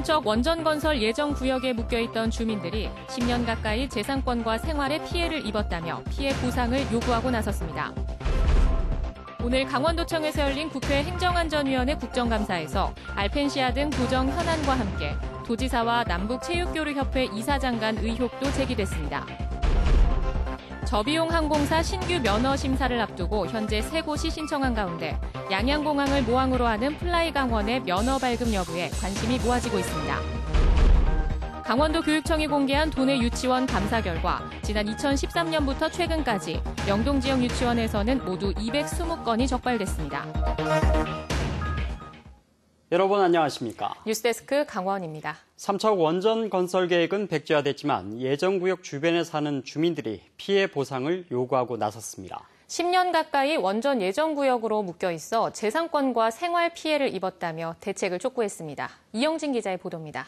삼척 원전건설 예정구역에 묶여있던 주민들이 10년 가까이 재산권과 생활에 피해를 입었다며 피해 보상을 요구하고 나섰습니다. 오늘 강원도청에서 열린 국회 행정안전위원회 국정감사에서 알펜시아 등 도정 현안과 함께 도지사와 남북체육교류협회 이사장 간 의혹도 제기됐습니다. 저비용 항공사 신규 면허 심사를 앞두고 현재 3곳이 신청한 가운데 양양공항을 모항으로 하는 플라이강원의 면허 발급 여부에 관심이 모아지고 있습니다. 강원도 교육청이 공개한 도내 유치원 감사 결과 지난 2013년부터 최근까지 영동 지역 유치원에서는 모두 220건이 적발됐습니다. 여러분 안녕하십니까? 뉴스데스크 강원입니다. 삼척 원전 건설 계획은 백지화됐지만 예정구역 주변에 사는 주민들이 피해 보상을 요구하고 나섰습니다. 10년 가까이 원전 예정구역으로 묶여 있어 재산권과 생활 피해를 입었다며 대책을 촉구했습니다. 이영진 기자의 보도입니다.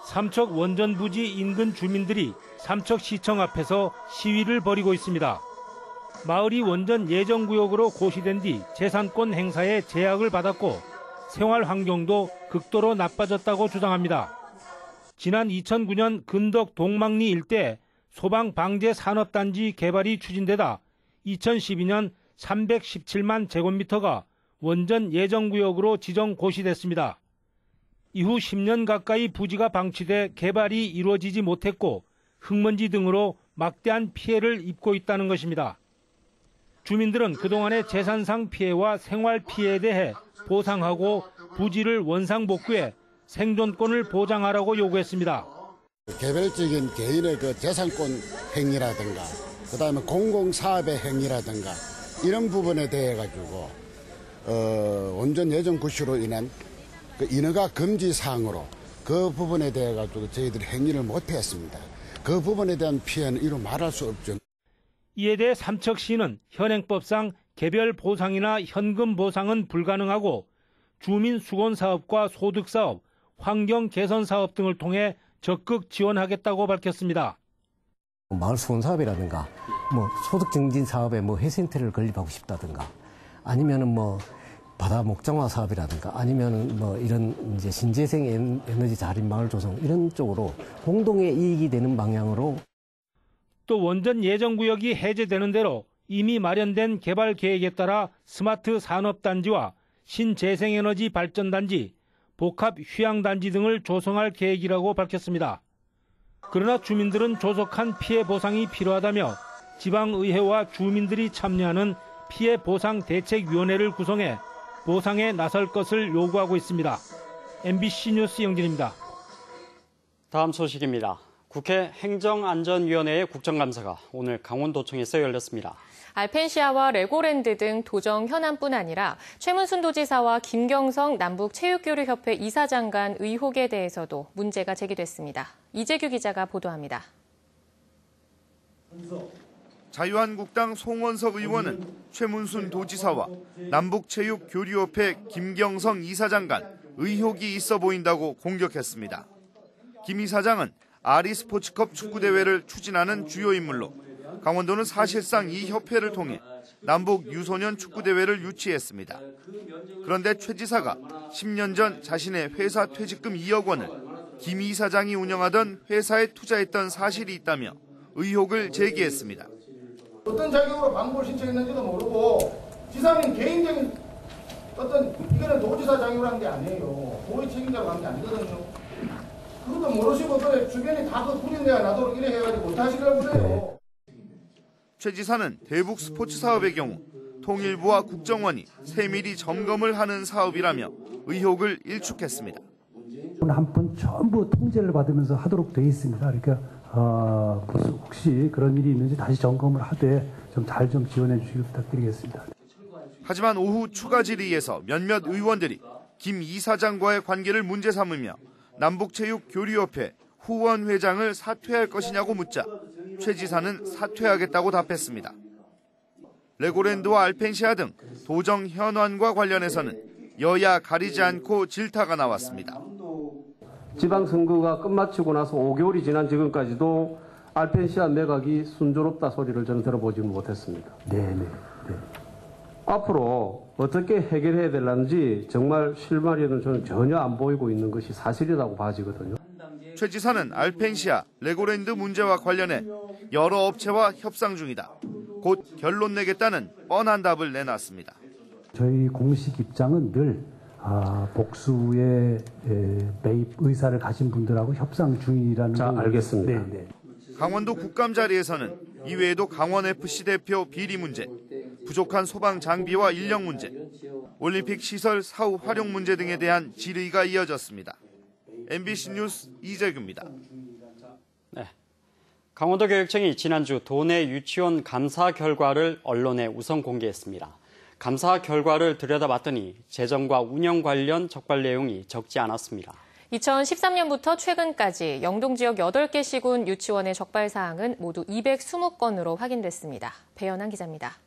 삼척 원전 부지 인근 주민들이 삼척시청 앞에서 시위를 벌이고 있습니다. 마을이 원전 예정구역으로 고시된 뒤 재산권 행사에 제약을 받았고 생활 환경도 극도로 나빠졌다고 주장합니다. 지난 2009년 근덕 동막리 일대 소방방재산업단지 개발이 추진되다 2012년 317만 제곱미터가 원전 예정구역으로 지정 고시됐습니다. 이후 10년 가까이 부지가 방치돼 개발이 이루어지지 못했고 흙먼지 등으로 막대한 피해를 입고 있다는 것입니다. 주민들은 그동안의 재산상 피해와 생활 피해에 대해 보상하고 부지를 원상복구해 생존권을 보장하라고 요구했습니다. 개별적인 개인의 그 재산권 행위라든가 그다음에 공공사업의 행위라든가 이런 부분에 대해 가지고 원전 예정 구시로 인한 그 인허가 금지 사항으로 그 부분에 대해 가지고 저희들이 행위를 못했습니다. 그 부분에 대한 피해는 이루 말할 수 없죠. 이에 대해 삼척시는 현행법상 개별 보상이나 현금 보상은 불가능하고 주민 수건 사업과 소득 사업, 환경 개선 사업 등을 통해 적극 지원하겠다고 밝혔습니다. 마을 수건 사업이라든가 소득 증진 사업에 회센터를 건립하고 싶다든가 아니면은 바다 목장화 사업이라든가 아니면은 이런 이제 신재생 에너지 자립 마을 조성 이런 쪽으로 공동의 이익이 되는 방향으로 또 원전 예정구역이 해제되는 대로 이미 마련된 개발 계획에 따라 스마트 산업단지와 신재생에너지 발전단지, 복합휴양단지 등을 조성할 계획이라고 밝혔습니다. 그러나 주민들은 조속한 피해 보상이 필요하다며 지방의회와 주민들이 참여하는 피해 보상 대책위원회를 구성해 보상에 나설 것을 요구하고 있습니다. MBC 뉴스 영진입니다. 다음 소식입니다. 국회 행정안전위원회의 국정감사가 오늘 강원도청에서 열렸습니다. 알펜시아와 레고랜드 등 도정 현안뿐 아니라 최문순 도지사와 김경성 남북체육교류협회 이사장 간 의혹에 대해서도 문제가 제기됐습니다. 이재규 기자가 보도합니다. 자유한국당 송원석 의원은 최문순 도지사와 남북체육교류협회 김경성 이사장 간 의혹이 있어 보인다고 공격했습니다. 김 이사장은 아리스포츠컵 축구대회를 추진하는 주요 인물로 강원도는 사실상 이 협회를 통해 남북 유소년 축구대회를 유치했습니다. 그런데 최 지사가 10년 전 자신의 회사 퇴직금 2억 원을 김 이사장이 운영하던 회사에 투자했던 사실이 있다며 의혹을 제기했습니다. 어떤 자격으로 방문을 신청했는지도 모르고 지사님 개인적인 이거는 도지사 자격으로 한 게 아니에요. 고위 책임자로 한 게 아니거든요. 그것도 모르시고 또 주변에 다 그 군인대가 나도록 이래 해가지고 못하시려고 그래요. 최 지사는 대북 스포츠 사업의 경우 통일부와 국정원이 세밀히 점검을 하는 사업이라며 의혹을 일축했습니다. 한 번 전부 통제를 받으면서 하도록 돼 있습니다. 그러니까 혹시 그런 일이 있는지 다시 점검을 하되 좀 잘 좀 지원해 주시길 부탁드리겠습니다. 하지만 오후 추가 질의에서 몇몇 의원들이 김 이사장과의 관계를 문제 삼으며 남북체육교류협회 후원 회장을 사퇴할 것이냐고 묻자 최 지사는 사퇴하겠다고 답했습니다. 레고랜드와 알펜시아 등 도정 현안과 관련해서는 여야 가리지 않고 질타가 나왔습니다. 지방선거가 끝마치고 나서 5개월이 지난 지금까지도 알펜시아 매각이 순조롭다 소리를 저는 들어보지는 못했습니다. 네. 앞으로 어떻게 해결해야 될는지 정말 실마리는 저는 전혀 안 보이고 있는 것이 사실이라고 봐지거든요. 최 지사는 알펜시아, 레고랜드 문제와 관련해 여러 업체와 협상 중이다. 곧 결론 내겠다는 뻔한 답을 내놨습니다. 저희 공식 입장은 늘 복수의 매입 의사를 가진 분들하고 협상 중이라는 자, 알겠습니다. 네. 강원도 국감 자리에서는 이외에도 강원FC 대표 비리 문제, 부족한 소방 장비와 인력 문제, 올림픽 시설 사후 활용 문제 등에 대한 질의가 이어졌습니다. MBC 뉴스 이재규입니다. 네. 강원도교육청이 지난주 도내 유치원 감사 결과를 언론에 우선 공개했습니다. 감사 결과를 들여다봤더니 재정과 운영 관련 적발 내용이 적지 않았습니다. 2013년부터 최근까지 영동 지역 8개 시군 유치원의 적발 사항은 모두 220건으로 확인됐습니다. 배연한 기자입니다.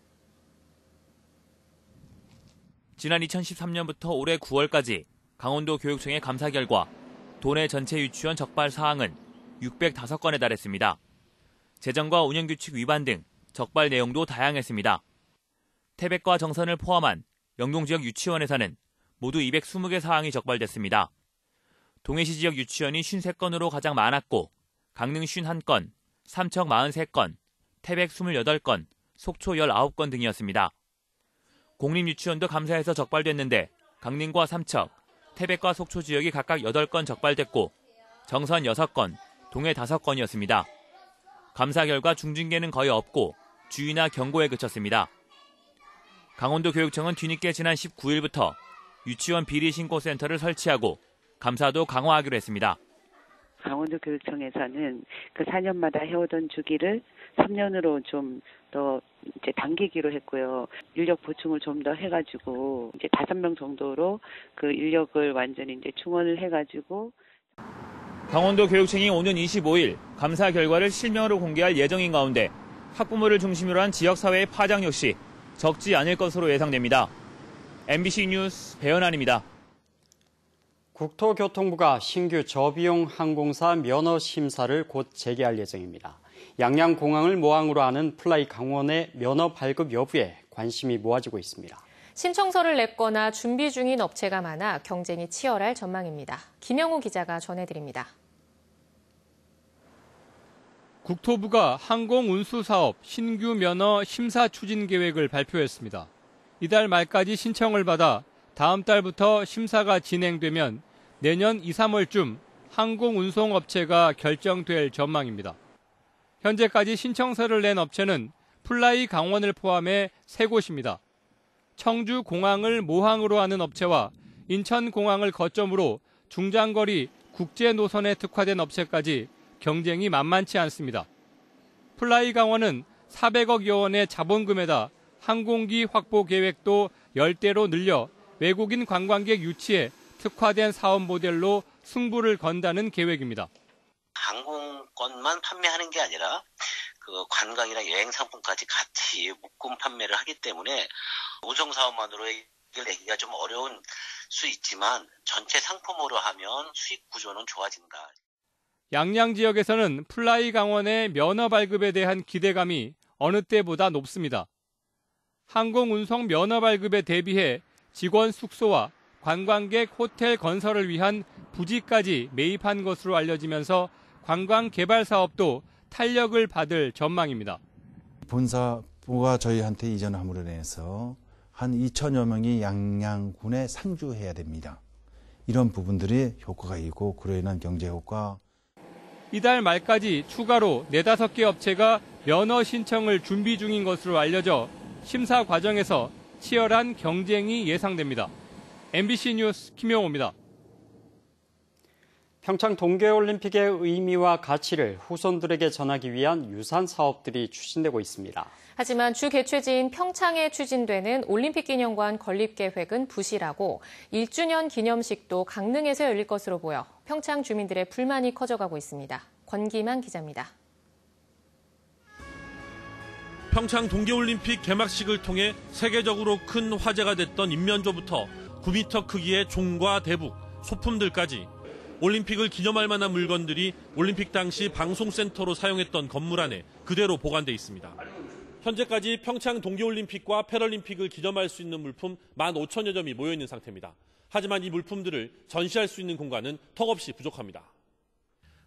지난 2013년부터 올해 9월까지 강원도 교육청의 감사 결과 도내 전체 유치원 적발 사항은 605건에 달했습니다. 재정과 운영규칙 위반 등 적발 내용도 다양했습니다. 태백과 정선을 포함한 영동 지역 유치원에서는 모두 220개 사항이 적발됐습니다. 동해시 지역 유치원이 53건으로 가장 많았고 강릉 51건, 삼척 43건, 태백 28건, 속초 19건 등이었습니다. 공립유치원도 감사해서 적발됐는데 강릉과 삼척, 태백과 속초 지역이 각각 8건 적발됐고 정선 6건, 동해 5건이었습니다. 감사 결과 중징계는 거의 없고 주의나 경고에 그쳤습니다. 강원도 교육청은 뒤늦게 지난 19일부터 유치원 비리 신고센터를 설치하고 감사도 강화하기로 했습니다. 강원도 교육청에서는 그 4년마다 해오던 주기를 3년으로 좀 더 이제 당기기로 했고요. 인력 보충을 좀 더 해가지고 이제 5명 정도로 그 인력을 완전히 이제 충원을 해가지고. 강원도 교육청이 오는 25일 감사 결과를 실명으로 공개할 예정인 가운데 학부모를 중심으로 한 지역사회의 파장 역시 적지 않을 것으로 예상됩니다. MBC 뉴스 배연한입니다. 국토교통부가 신규 저비용 항공사 면허 심사를 곧 재개할 예정입니다. 양양공항을 모항으로 하는 플라이 강원의 면허 발급 여부에 관심이 모아지고 있습니다. 신청서를 냈거나 준비 중인 업체가 많아 경쟁이 치열할 전망입니다. 김영호 기자가 전해드립니다. 국토부가 항공운수사업 신규 면허 심사 추진 계획을 발표했습니다. 이달 말까지 신청을 받아 다음 달부터 심사가 진행되면 내년 2, 3월쯤 항공운송업체가 결정될 전망입니다. 현재까지 신청서를 낸 업체는 플라이 강원을 포함해 3곳입니다. 청주 공항을 모항으로 하는 업체와 인천 공항을 거점으로 중장거리 국제 노선에 특화된 업체까지 경쟁이 만만치 않습니다. 플라이 강원은 400억여 원의 자본금에다 항공기 확보 계획도 10대로 늘려 외국인 관광객 유치에 특화된 사업 모델로 승부를 건다는 계획입니다. 항공권만 판매하는 게 아니라 그 관광이나 여행 상품까지 같이 묶음 판매를 하기 때문에 운송 사업만으로 내기가 좀 어려운 수 있지만 전체 상품으로 하면 수익 구조는 좋아진다. 양양 지역에서는 플라이 강원의 면허 발급에 대한 기대감이 어느 때보다 높습니다. 항공운송 면허 발급에 대비해 직원 숙소와 관광객 호텔 건설을 위한 부지까지 매입한 것으로 알려지면서 관광 개발 사업도 탄력을 받을 전망입니다. 본사부가 저희한테 이전함으로 인해서 한 2천여 명이 양양군에 상주해야 됩니다. 이런 부분들이 효과가 있고 그로 인한 경제 효과. 이달 말까지 추가로 4-5개 업체가 면허 신청을 준비 중인 것으로 알려져 심사 과정에서 치열한 경쟁이 예상됩니다. MBC 뉴스 김영호입니다. 평창 동계올림픽의 의미와 가치를 후손들에게 전하기 위한 유산 사업들이 추진되고 있습니다. 하지만 주 개최지인 평창에 추진되는 올림픽기념관 건립 계획은 부실하고 1주년 기념식도 강릉에서 열릴 것으로 보여 평창 주민들의 불만이 커져가고 있습니다. 권기만 기자입니다. 평창 동계올림픽 개막식을 통해 세계적으로 큰 화제가 됐던 인면조부터 9m 크기의 종과 대북, 소품들까지 올림픽을 기념할 만한 물건들이 올림픽 당시 방송센터로 사용했던 건물 안에 그대로 보관돼 있습니다. 현재까지 평창 동계올림픽과 패럴림픽을 기념할 수 있는 물품 15,000여 점이 모여있는 상태입니다. 하지만 이 물품들을 전시할 수 있는 공간은 턱없이 부족합니다.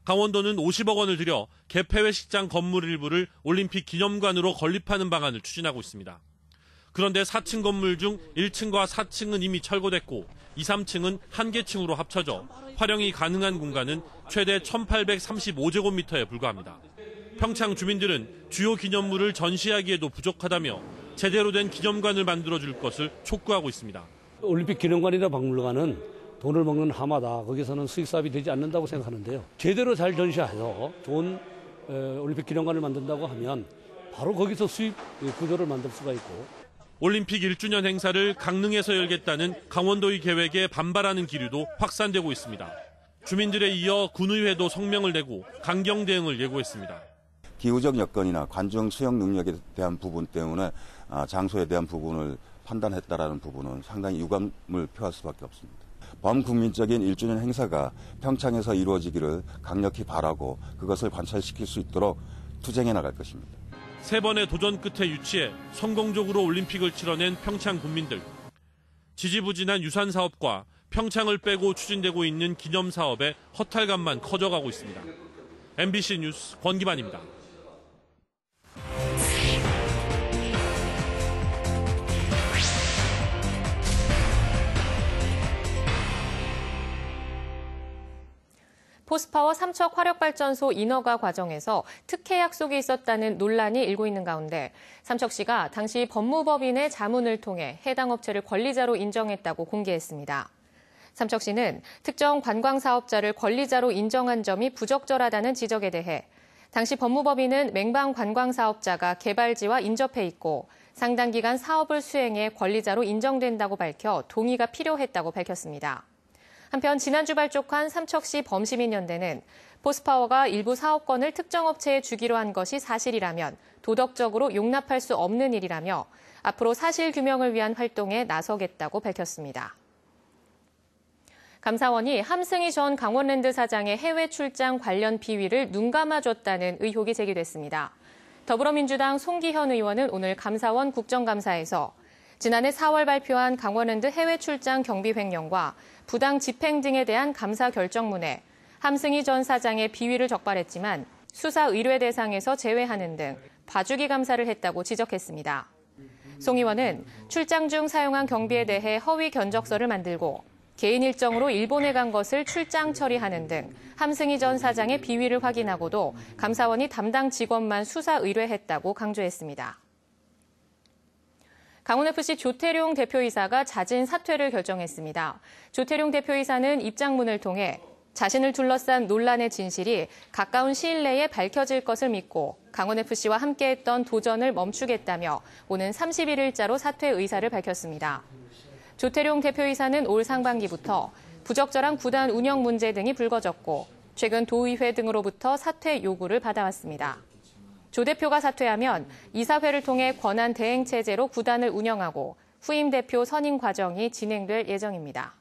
강원도는 50억 원을 들여 개폐회식장 건물 일부를 올림픽 기념관으로 건립하는 방안을 추진하고 있습니다. 그런데 4층 건물 중 1층과 4층은 이미 철거됐고 2, 3층은 한 개층으로 합쳐져 활용이 가능한 공간은 최대 1,835제곱미터에 불과합니다. 평창 주민들은 주요 기념물을 전시하기에도 부족하다며 제대로 된 기념관을 만들어줄 것을 촉구하고 있습니다. 올림픽 기념관이나 박물관은 돈을 먹는 하마다 거기서는 수익사업이 되지 않는다고 생각하는데요. 제대로 잘 전시해서 좋은 올림픽 기념관을 만든다고 하면 바로 거기서 수익 구조를 만들 수가 있고. 올림픽 1주년 행사를 강릉에서 열겠다는 강원도의 계획에 반발하는 기류도 확산되고 있습니다. 주민들에 이어 군의회도 성명을 내고 강경 대응을 예고했습니다. 기후적 여건이나 관중 수용 능력에 대한 부분 때문에 장소에 대한 부분을 판단했다라는 부분은 상당히 유감을 표할 수밖에 없습니다. 범국민적인 1주년 행사가 평창에서 이루어지기를 강력히 바라고 그것을 관찰시킬 수 있도록 투쟁해 나갈 것입니다. 3번의 도전 끝에 유치해 성공적으로 올림픽을 치러낸 평창 군민들. 지지부진한 유산 사업과 평창을 빼고 추진되고 있는 기념 사업의 허탈감만 커져가고 있습니다. MBC 뉴스 권기만입니다. 포스파워 삼척 화력발전소 인허가 과정에서 특혜 약속이 있었다는 논란이 일고 있는 가운데 삼척시가 당시 법무법인의 자문을 통해 해당 업체를 권리자로 인정했다고 공개했습니다. 삼척시는 특정 관광사업자를 권리자로 인정한 점이 부적절하다는 지적에 대해 당시 법무법인은 맹방 관광사업자가 개발지와 인접해 있고 상당 기간 사업을 수행해 권리자로 인정된다고 밝혀 동의가 필요했다고 밝혔습니다. 한편 지난주 발족한 삼척시 범시민연대는 포스파워가 일부 사업권을 특정 업체에 주기로 한 것이 사실이라면 도덕적으로 용납할 수 없는 일이라며 앞으로 사실규명을 위한 활동에 나서겠다고 밝혔습니다. 감사원이 함승희 전 강원랜드 사장의 해외 출장 관련 비위를 눈감아줬다는 의혹이 제기됐습니다. 더불어민주당 송기현 의원은 오늘 감사원 국정감사에서 지난해 4월 발표한 강원랜드 해외 출장 경비 횡령과 부당 집행 등에 대한 감사 결정문에 함승희 전 사장의 비위를 적발했지만 수사 의뢰 대상에서 제외하는 등 봐주기 감사를 했다고 지적했습니다. 송 의원은 출장 중 사용한 경비에 대해 허위 견적서를 만들고 개인 일정으로 일본에 간 것을 출장 처리하는 등 함승희 전 사장의 비위를 확인하고도 감사원이 담당 직원만 수사 의뢰했다고 강조했습니다. 강원FC 조태룡 대표이사가 자진 사퇴를 결정했습니다. 조태룡 대표이사는 입장문을 통해 자신을 둘러싼 논란의 진실이 가까운 시일 내에 밝혀질 것을 믿고 강원FC와 함께했던 도전을 멈추겠다며 오는 31일자로 사퇴 의사를 밝혔습니다. 조태룡 대표이사는 올 상반기부터 부적절한 구단 운영 문제 등이 불거졌고 최근 도의회 등으로부터 사퇴 요구를 받아왔습니다. 조 대표가 사퇴하면 이사회를 통해 권한 대행 체제로 구단을 운영하고 후임 대표 선임 과정이 진행될 예정입니다.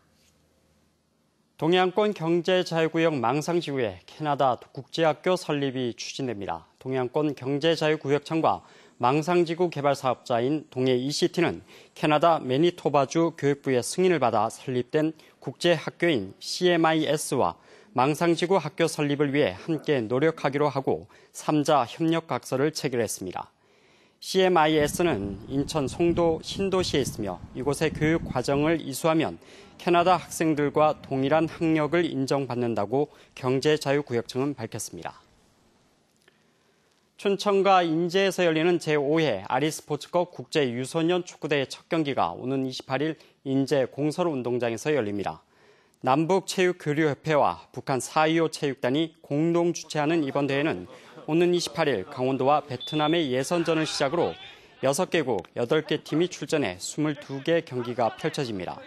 동해안권 경제자유구역 망상지구에 캐나다 국제학교 설립이 추진됩니다. 동해안권 경제자유구역청과 망상지구 개발 사업자인 동해 ECT는 캐나다 매니토바주 교육부의 승인을 받아 설립된 국제학교인 CMIS와 망상지구 학교 설립을 위해 함께 노력하기로 하고 3자 협력각서를 체결했습니다. CMIS는 인천 송도 신도시에 있으며 이곳의 교육 과정을 이수하면 캐나다 학생들과 동일한 학력을 인정받는다고 경제자유구역청은 밝혔습니다. 춘천과 인제에서 열리는 제5회 아리스포츠컵 국제유소년 축구대회 첫 경기가 오는 28일 인제 공설운동장에서 열립니다. 남북체육교류협회와 북한 4.25 체육단이 공동 주최하는 이번 대회는 오는 28일 강원도와 베트남의 예선전을 시작으로 6개국 8개 팀이 출전해 22개 경기가 펼쳐집니다.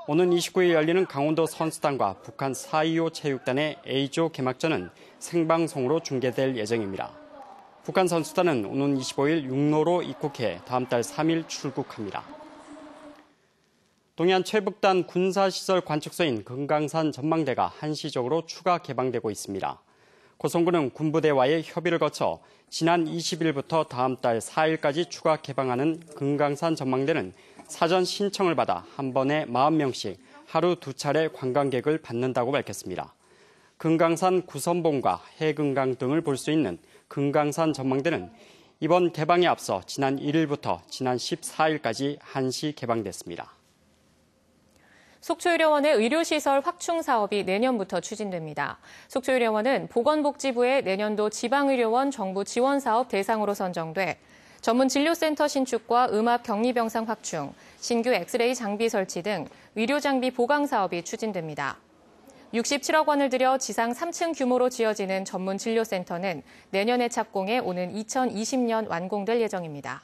오는 29일 열리는 강원도 선수단과 북한 4.25 체육단의 A조 개막전은 생방송으로 중계될 예정입니다. 북한 선수단은 오는 25일 육로로 입국해 다음 달 3일 출국합니다. 동해안 최북단 군사시설 관측소인 금강산 전망대가 한시적으로 추가 개방되고 있습니다. 고성군은 군부대와의 협의를 거쳐 지난 20일부터 다음 달 4일까지 추가 개방하는 금강산 전망대는 사전 신청을 받아 한 번에 40명씩 하루 2차례 관광객을 받는다고 밝혔습니다. 금강산 구선봉과 해금강 등을 볼 수 있는 금강산 전망대는 이번 개방에 앞서 지난 1일부터 지난 14일까지 한시 개방됐습니다. 속초의료원의 의료시설 확충 사업이 내년부터 추진됩니다. 속초의료원은 보건복지부의 내년도 지방의료원 정부 지원 사업 대상으로 선정돼 전문 진료센터 신축과 음압 격리병상 확충, 신규 엑스레이 장비 설치 등 의료장비 보강 사업이 추진됩니다. 67억 원을 들여 지상 3층 규모로 지어지는 전문 진료센터는 내년에 착공해 오는 2020년 완공될 예정입니다.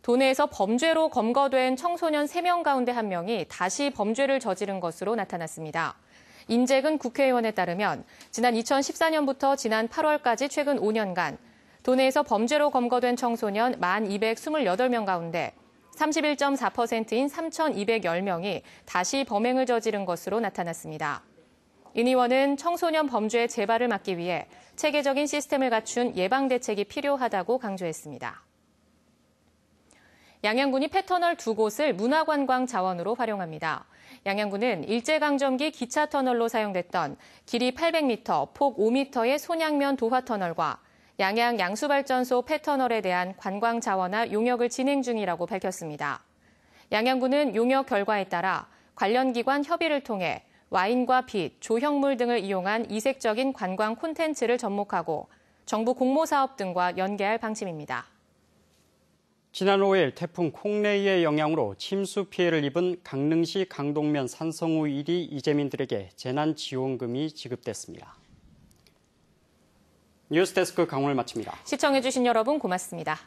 도내에서 범죄로 검거된 청소년 3명 가운데 1명이 다시 범죄를 저지른 것으로 나타났습니다. 임재근 국회의원에 따르면 지난 2014년부터 지난 8월까지 최근 5년간 도내에서 범죄로 검거된 청소년 1,228명 가운데 31.4%인 3,210명이 다시 범행을 저지른 것으로 나타났습니다. 인 의원은 청소년 범죄의 재발을 막기 위해 체계적인 시스템을 갖춘 예방 대책이 필요하다고 강조했습니다. 양양군이 폐터널 2곳을 문화관광 자원으로 활용합니다. 양양군은 일제강점기 기차터널로 사용됐던 길이 800m, 폭 5m의 손양면 도화터널과 양양 양수발전소 폐터널에 대한 관광 자원화 용역을 진행 중이라고 밝혔습니다. 양양군은 용역 결과에 따라 관련 기관 협의를 통해 와인과 빛, 조형물 등을 이용한 이색적인 관광 콘텐츠를 접목하고 정부 공모사업 등과 연계할 방침입니다. 지난 5일 태풍 콩레이의 영향으로 침수 피해를 입은 강릉시 강동면 산성우 1위 이재민들에게 재난지원금이 지급됐습니다. 뉴스데스크 강원을 마칩니다. 시청해주신 여러분 고맙습니다.